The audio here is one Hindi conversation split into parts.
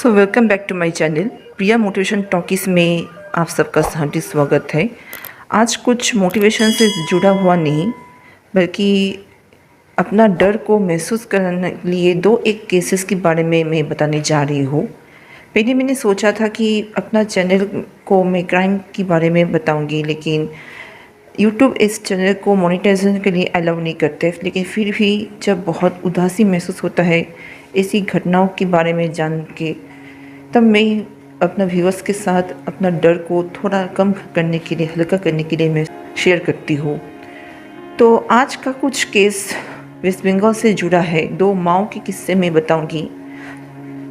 Welcome back to my channel Priya Motivation Talkies में आप सबका हार्दिक स्वागत है। आज कुछ मोटिवेशन से जुड़ा हुआ नहीं बल्कि अपना डर को महसूस करने के लिए एक केसेस के बारे में मैं बताने जा रही हूँ। पहले मैंने सोचा था कि अपना चैनल को मैं क्राइम के बारे में बताऊँगी, लेकिन यूट्यूब इस चैनल को मोनेटाइजेशन के लिए अलाउ नहीं करते। लेकिन फिर भी जब बहुत उदासी महसूस होता है ऐसी घटनाओं के बारे में जान के, तब मैं अपना व्यूअर्स के साथ अपना डर को थोड़ा कम करने के लिए, हल्का करने के लिए मैं शेयर करती हूँ। तो आज का कुछ केस वेस्ट बंगाल से जुड़ा है। 2 माँओं के किस्से में बताऊँगी,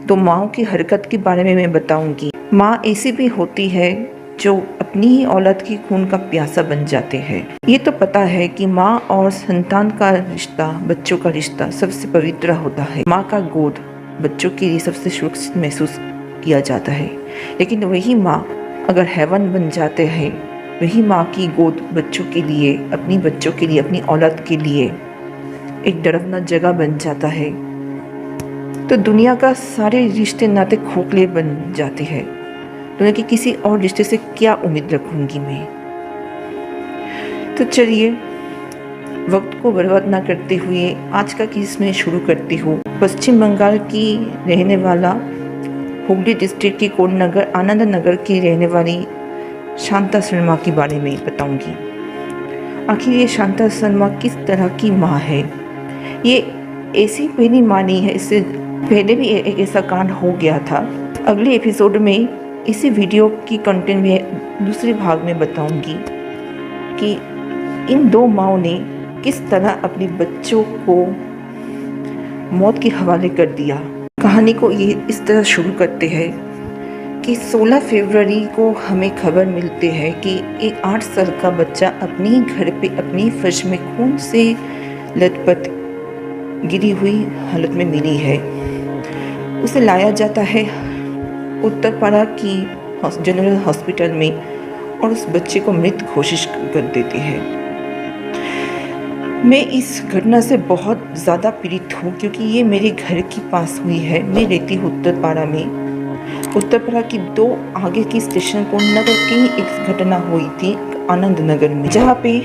2 माँओं की हरकत के बारे में मैं बताऊँगी। माँ ऐसी भी होती है जो अपनी ही औलाद की खून का प्यासा बन जाते हैं। ये तो पता है कि माँ और संतान का रिश्ता, बच्चों का रिश्ता सबसे पवित्र होता है। माँ का गोद बच्चों के लिए सबसे सुरक्षित महसूस किया जाता है, लेकिन वही माँ अगर हैवन बन जाते हैं, वही माँ की गोद बच्चों के लिए, अपनी बच्चों के लिए, अपनी औलाद के लिए एक डरावना जगह बन जाता है, तो दुनिया का सारे रिश्ते नाते खोखले बन जाते हैं। दुनिया के किसी और रिश्ते से क्या उम्मीद रखूंगी मैं। तो चलिए वक्त को बर्बाद ना करते हुए आज का केस मैं शुरू करती हूँ। पश्चिम बंगाल की रहने वाला, हुगली डिस्ट्रिक्ट की कोटनगर आनंद नगर की रहने वाली शांता शर्मा के बारे में बताऊंगी। आखिर ये शांता शर्मा किस तरह की माँ है। ये ऐसी पहली माँ नहीं है, इससे पहले भी एक ऐसा कांड हो गया था। अगले एपिसोड में इसी वीडियो की कंटेंट में दूसरे भाग में बताऊंगी कि इन 2 माँओं ने किस तरह अपने बच्चों को मौत के हवाले कर दिया। कहानी को ये इस तरह शुरू करते हैं कि 16 फरवरी को हमें खबर मिलती है कि एक 8 साल का बच्चा अपने ही घर पे अपनी फर्श में खून से लथपथ गिरी हुई हालत में मिली है। उसे लाया जाता है उत्तरपाड़ा की जनरल हॉस्पिटल में और उस बच्चे को मृत घोषित कर देती है। मैं इस घटना से बहुत ज़्यादा पीड़ित हूँ क्योंकि ये मेरे घर के पास हुई है। मैं रहती हूँ उत्तरपाड़ा में। उत्तरपाड़ा की 2 आगे की स्टेशन कोटनगर की एक घटना हुई थी आनंद नगर में, जहाँ पे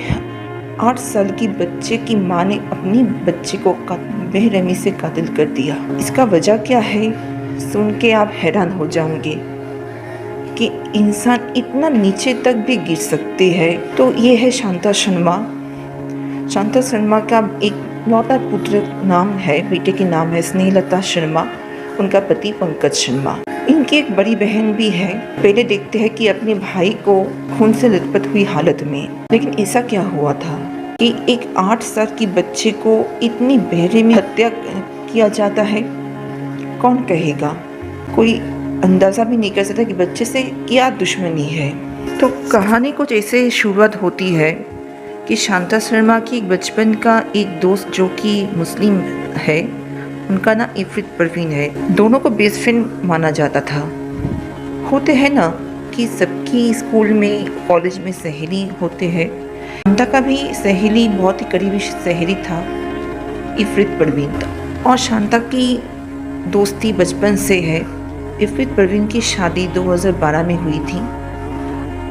8 साल की बच्चे की माँ ने अपनी बच्चे को बेरहमी से कातिल कर दिया। इसका वजह क्या है सुन के आप हैरान हो जाओगे कि इंसान इतना नीचे तक भी गिर सकते हैं। तो ये है शांता शर्मा। शांता शर्मा का एक लौता पुत्र नाम है, बेटे के नाम है स्नेहलता शर्मा, उनका पति पंकज शर्मा। इनकी एक बड़ी बहन भी है। पहले देखते हैं कि अपने भाई को खून से लथपथ हुई हालत में, लेकिन ऐसा क्या हुआ था कि एक 8 साल की बच्चे को इतनी बेरहमी हत्या किया जाता है। कौन कहेगा, कोई अंदाज़ा भी नहीं कर सकता कि बच्चे से क्या दुश्मनी है। तो कहानी कुछ ऐसे शुरुआत होती है कि शांता शर्मा की बचपन का एक दोस्त जो कि मुस्लिम है, उनका नाम इफ्रित परवीन है। दोनों को बेस्ट फ्रेंड माना जाता था। होते हैं ना कि सबकी स्कूल में, कॉलेज में सहेली होते हैं। शांता का भी सहेली, बहुत ही करीबी सहेली था इफ्रित परवीन, और शांता की दोस्ती बचपन से है। इफ्रित परवीन की शादी 2012 में हुई थी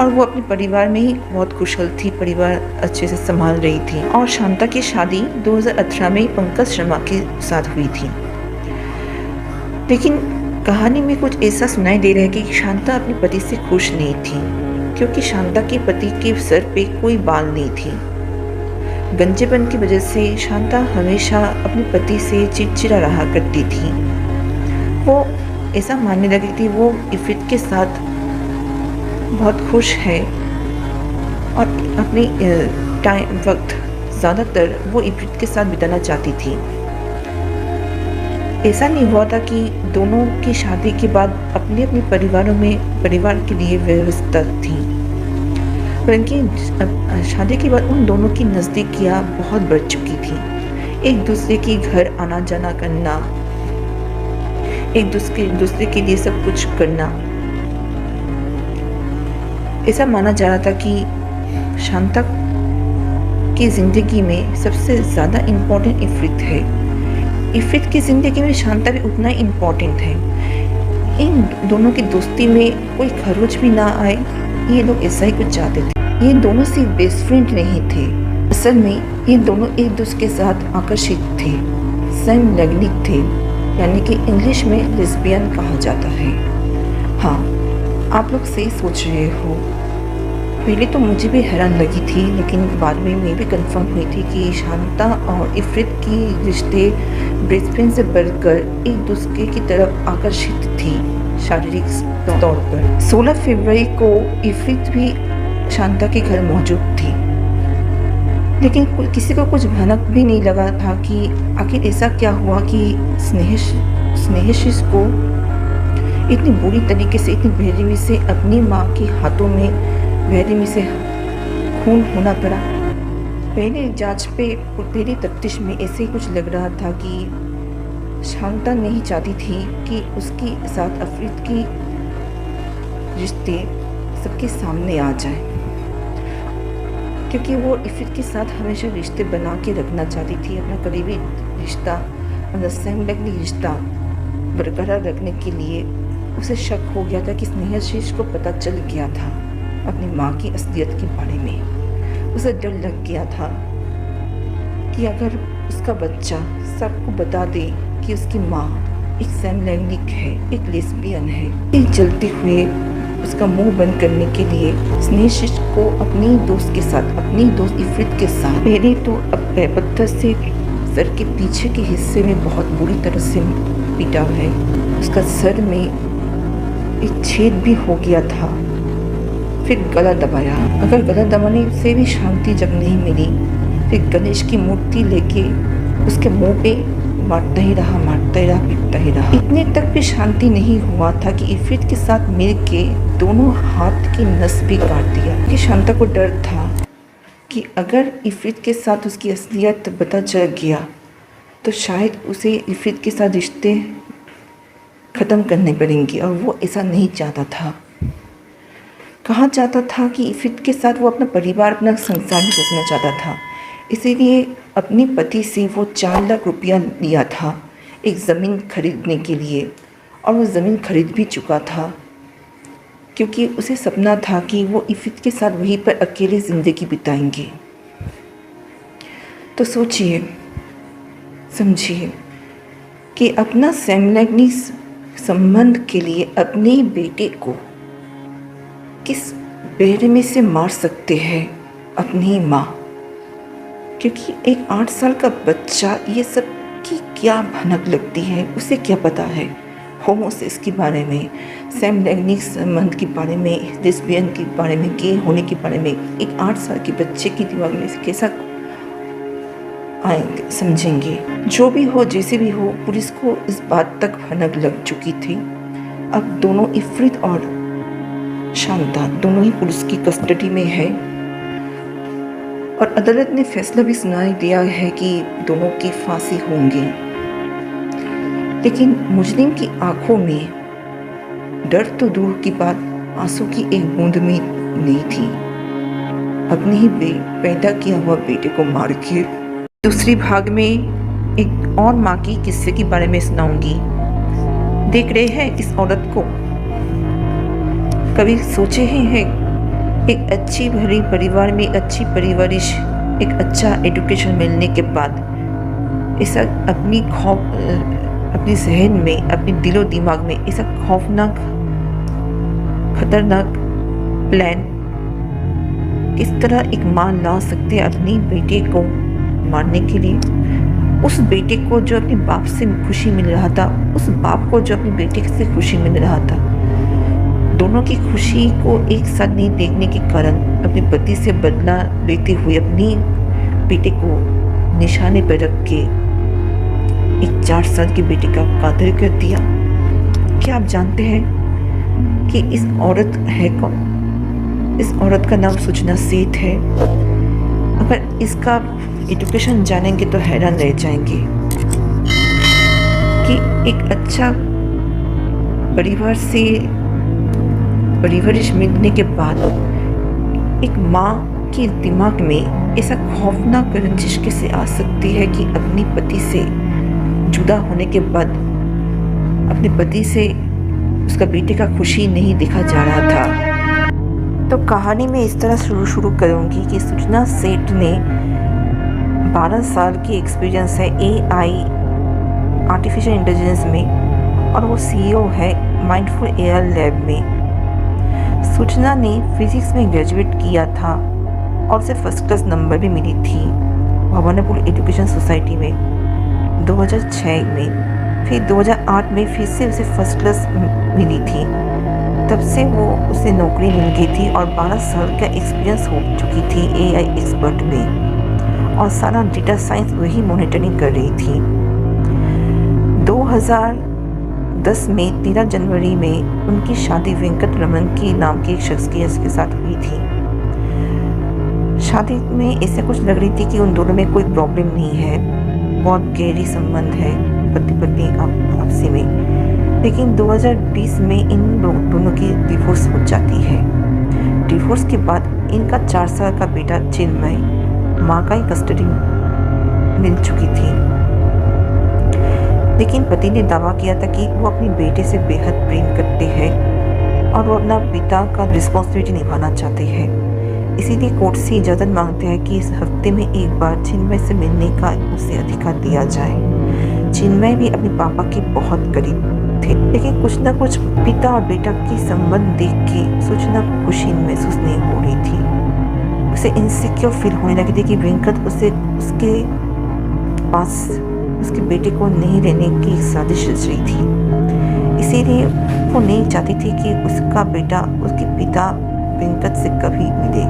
और वो अपने परिवार में ही बहुत कुशल थी, परिवार अच्छे से संभाल रही थी। और शांता की शादी 2018 में पंकज शर्मा के साथ हुई थी। लेकिन कहानी में कुछ ऐसा सुनाई दे रहा है कि शांता अपने पति से खुश नहीं थी, क्योंकि शांता के पति के सर पे कोई बाल नहीं थी। गंजेपन की वजह से शांता हमेशा अपने पति से चिड़चिड़ा रहा करती थी। वो ऐसा मानने लगी थी वो इफ्रित के साथ बहुत खुश है और अपनी वक्त ज़्यादातर वो इफ्रित के साथ बिताना चाहती थी। ऐसा नहीं हुआ था कि दोनों की शादी के बाद अपने अपने परिवार के लिए व्यवस्था थी, बल्कि शादी के बाद उन दोनों की नज़दीकियाँ बहुत बढ़ चुकी थी। एक दूसरे के घर आना जाना करना, एक दूसरे के लिए सब कुछ करना। ऐसा माना जा रहा था कि शांता की ज़िंदगी में सबसे ज़्यादा इम्पोर्टेंट इफ्रित है। इफ्रित की ज़िंदगी में शांता भी उतना इम्पोर्टेंट है। इन दोनों की दोस्ती में कोई खरोच भी ना आए, ये लोग ऐसा ही कुछ चाहते थे। ये दोनों सिर्फ बेस्ट फ्रेंड नहीं थे, असल में ये दोनों एक दूसरे के साथ आकर्षित थे, सेम लैंगिक थे, यानी कि इंग्लिश में लेस्बियन कहा जाता है। हाँ, आप लोग सही सोच रहे हो। पहले तो मुझे भी हैरान लगी थी, लेकिन बाद में मैं भी कंफर्म हुई थी कि शांता और इफ़रित की रिश्ते बेस्ट फ्रेंड से बढ़कर एक दूसरे की तरफ आकर्षित थी शारीरिक तौर पर। 16 फरवरी को इफ़रित भी शांता के घर मौजूद थी, लेकिन किसी को कुछ भनक भी नहीं लगा था कि आखिर ऐसा क्या हुआ कि स्नेहशीष को इतनी बुरी तरीके से, इतनी बेरहमी से अपनी माँ के हाथों में बेरहमी से खून होना पड़ा। पहले जांच पे, पहली तफ्तीश में ऐसे ही कुछ लग रहा था कि शांता नहीं चाहती थी कि उसके साथ इफ़रित की रिश्ते सबके सामने आ जाए, क्योंकि वो इफ़रित के साथ हमेशा रिश्ते बना के रखना चाहती थी, अपना करीबी रिश्ता, अपना समलैंगिक रिश्ता बरकरार रखने के लिए। उसे शक हो गया था कि स्नेहशीष को पता चल गया था अपनी माँ की असलियत के बारे में। उसे डर लग गया था कि अगर उसका बच्चा सबको बता दे कि उसकी माँ एक समलैंगिक है, एक लेस्बियन है, एक जलते हुए उसका मुंह बंद करने के लिए स्नेहशीष को अपनी दोस्त के साथ, अपनी दोस्त इफ़रित के साथ पहले तो पत्थर से सर के पीछे के हिस्से में बहुत बुरी तरह से पीटा है। उसका सर में एक छेद भी हो गया था। फिर गला दबाया। अगर गला दबाने से भी शांति जब नहीं मिली, फिर गणेश की मूर्ति लेके उसके मुंह पे मारता ही रहा, पीटता ही रहा। इतने तक भी शांति नहीं हुआ था कि इफ़रित के साथ मिल के दोनों हाथ की नस भी काट दिया। कि शांता को डर था कि अगर इफ़रित के साथ उसकी असलियत पता चल गया तो शायद उसे इफ़रित के साथ रिश्ते ख़त्म करने पड़ेंगे, और वो ऐसा नहीं चाहता था। कहा चाहता था कि इफ़रित के साथ वो अपना परिवार, अपना संसार भी रचना चाहता था। इसीलिए अपने पति से वो 4 लाख रुपया लिया था एक ज़मीन खरीदने के लिए, और वो ज़मीन खरीद भी चुका था, क्योंकि उसे सपना था कि वो इफ़रित के साथ वहीं पर अकेले ज़िंदगी बिताएंगे। तो सोचिए, समझिए कि अपना समलैंगिक संबंध के लिए अपने बेटे को किस बेरहमी से मार सकते हैं अपनी माँ, क्योंकि एक 8 साल का बच्चा ये सब की क्या भनक लगती है, उसे क्या पता है होमोसेक्स के बारे में, समलैंगिक संबंध के बारे में, लेस्बियन के बारे में, गे होने के बारे में। एक 8 साल के बच्चे की दिमाग में कैसा आएंगे, समझेंगे। जो भी हो, जैसे भी हो, पुलिस को इस बात तक भनक लग चुकी थी। अब दोनों इफ़रित और शांता दोनों ही पुलिस की कस्टडी में है, और अदालत ने फैसला भी सुनाई दिया है कि दोनों की फांसी होंगी। लेकिन मुजरिम की आंखों में डर तो दूर की बात, आंसू की एक बूंद भी नहीं थी, अपने ही पैदा किया हुआ बेटे को मार के। दूसरी भाग में एक और माँ की किस्से के बारे में सुनाऊंगी। देख रहे हैं इस औरत को, कभी सोचे ही हैं एक अच्छी भरी परिवार में अच्छी परवरिश, एक अच्छा एजुकेशन मिलने के बाद ऐसा अपनी जहन में, अपने दिलो दिमाग में ऐसा खौफनाक, खतरनाक प्लान किस तरह एक माँ ला सकते हैं अपनी बेटे को मारने के लिए। उस बेटे को जो अपने बाप से खुशी मिल रहा था, उस बाप को जो अपने बेटे से खुशी मिल रहा था, दोनों की खुशी को एक साथ नहीं देखने के कारण अपने पति से बदला लेते हुए अपनी बेटे को निशाने पर रख के एक 4 साल के बेटे का कातिल कर दिया। क्या आप जानते हैं कि इस औरत है कौन? इस औरत का नाम सुजना सेठ है। अगर इसका एजुकेशन जानेंगे तो हैरान रह जाएंगे कि एक अच्छा परिवार से परवरिश मिलने के बाद एक माँ के दिमाग में ऐसा खौफनाक रंजिश कैसे आ सकती है कि अपने पति से जुदा होने के बाद अपने पति से उसका बेटे का खुशी नहीं दिखा जा रहा था। तो कहानी में इस तरह शुरू करूँगी कि सूचना सेठ ने 12 साल की एक्सपीरियंस है AI आर्टिफिशियल इंटेलिजेंस में, और वो CEO है माइंडफुल AI लैब में। सूचना ने फिजिक्स में ग्रेजुएट किया था और उसे फर्स्ट क्लास नंबर भी मिली थी भवानीपुर एजुकेशन सोसाइटी में 2006 में। फिर 2008 में फिर से उसे फर्स्ट क्लास मिली थी। तब से वो उसे नौकरी मिल गई थी और 12 साल का एक्सपीरियंस हो चुकी थी AI एक्सपर्ट में, और सारा डेटा साइंस वही मॉनिटरिंग कर रही थी। 2010 में 13 जनवरी में उनकी शादी वेंकट रमन की नाम के एक शख्स के साथ हुई थी। शादी में ऐसे कुछ लग रही थी कि उन दोनों में कोई प्रॉब्लम नहीं है, बहुत गहरी संबंध है पति पत्नी आपसी में। लेकिन 2020 में इन दोनों की डिवोर्स हो जाती है। डिवोर्स के बाद इनका 4 साल का बेटा चिन्मय माँ का ही कस्टडी मिल चुकी थी। लेकिन पति ने दावा किया था कि वो अपने बेटे से बेहद प्रेम करते हैं और वो अपना पिता का रिस्पॉन्सिबिलिटी निभाना चाहते हैं। इसीलिए कोर्ट से इजाज़त मांगते हैं कि इस हफ्ते में एक बार चिन्मय से मिलने का उसे अधिकार दिया जाए। चिन्मय भी अपने पापा के बहुत करीब थे, लेकिन कुछ न कुछ पिता और बेटा की संबंध देख के सूचना को खुशी महसूस नहीं हो रही थी। उसे इनसिक्योर फील होने लगी थी कि वेंकट उसे उसके पास उसके बेटे को नहीं लेने की साजिश रच रही थी। इसीलिए वो नहीं चाहती थी कि उसका बेटा उसके पिता वेंकट से कभी मिले।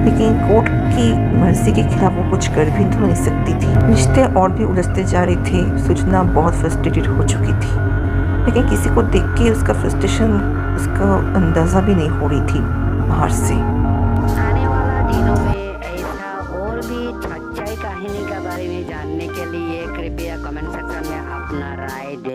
लेकिन कोर्ट की मर्जी के खिलाफ वो कुछ कर भी तो नहीं सकती थी। रिश्ते और भी उलझते जा रहे थे। सूचना बहुत फ्रस्ट्रेटेड हो चुकी थी, लेकिन किसी को देख के उसका फ्रस्ट्रेशन उसका अंदाज़ा भी नहीं हो रही थी बाहर से। आने वाला दिनों में ऐसा और भी सच्चाई कहानी के बारे में जानने के लिए कृपया कमेंट सेक्शन में अपना राय दें।